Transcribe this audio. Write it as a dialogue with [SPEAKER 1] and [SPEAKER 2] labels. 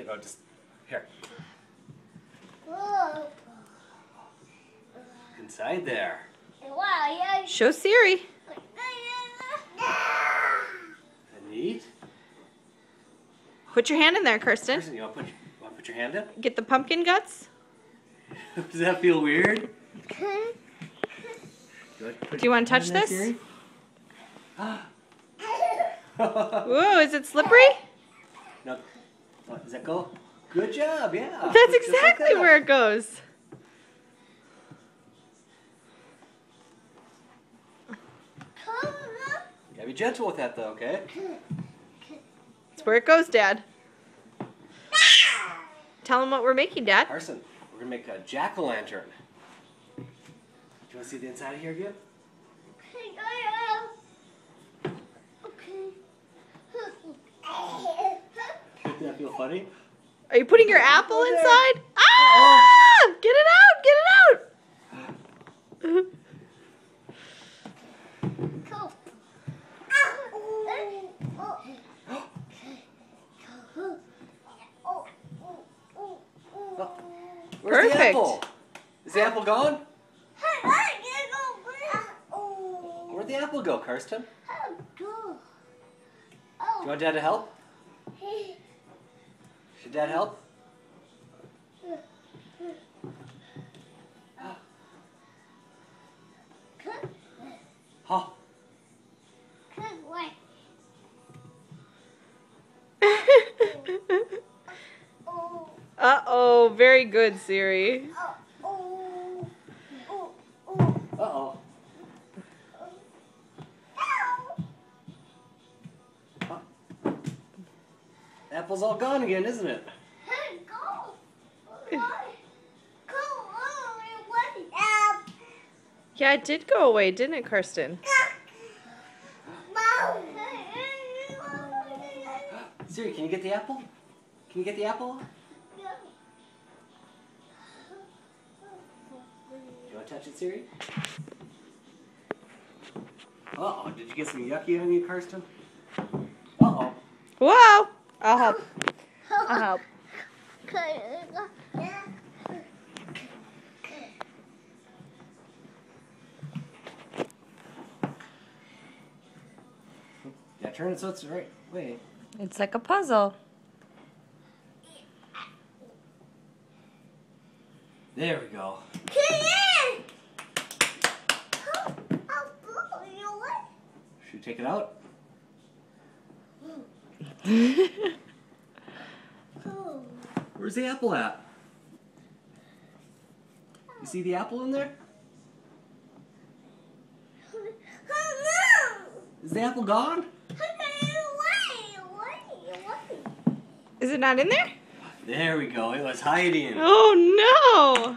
[SPEAKER 1] go. Just here. Inside there.
[SPEAKER 2] Show Siri.
[SPEAKER 1] Neat.
[SPEAKER 2] Put your hand in there, Kirsten.
[SPEAKER 1] Kirsten, you want to put your hand in?
[SPEAKER 2] Get the pumpkin guts.
[SPEAKER 1] Does that feel weird?
[SPEAKER 2] Do you want to touch this? Whoa, is it slippery?
[SPEAKER 1] No. Does that go? Good job, yeah.
[SPEAKER 2] That's exactly where it goes.
[SPEAKER 1] Yeah, be gentle with that though, okay?
[SPEAKER 2] That's where it goes, Dad. Tell him what we're making, Dad.
[SPEAKER 1] Carson, we're gonna make a jack-o'-lantern. Do you want to see the inside of here again? Does that feel funny?
[SPEAKER 2] Are you putting your apple inside? Ah! Get it out! Get it out!
[SPEAKER 1] Where's the
[SPEAKER 2] Perfect.
[SPEAKER 1] apple? Is the apple gone? Where'd the apple go, Kirsten? Do you want Dad to help? Should Dad help? Oh.
[SPEAKER 2] Uh-oh, very good, Siri.
[SPEAKER 1] Uh-oh. Apple's all gone again, isn't it?
[SPEAKER 2] Yeah, it did go away, didn't it, Kirsten?
[SPEAKER 1] Siri, can you get the apple? Can you get the apple? Do you want to touch it, Siri? Uh-oh, did you get some yucky on you, Kirsten? Uh-oh.
[SPEAKER 2] Whoa! I'll help. I'll help.
[SPEAKER 1] Yeah, turn it so it's the right way.
[SPEAKER 2] It's like a puzzle.
[SPEAKER 1] There we go. Should we take it out? Where's the apple at? You see the apple in there? Is the apple gone?
[SPEAKER 2] Is it not in there?
[SPEAKER 1] There we go. It was hiding.
[SPEAKER 2] Oh no!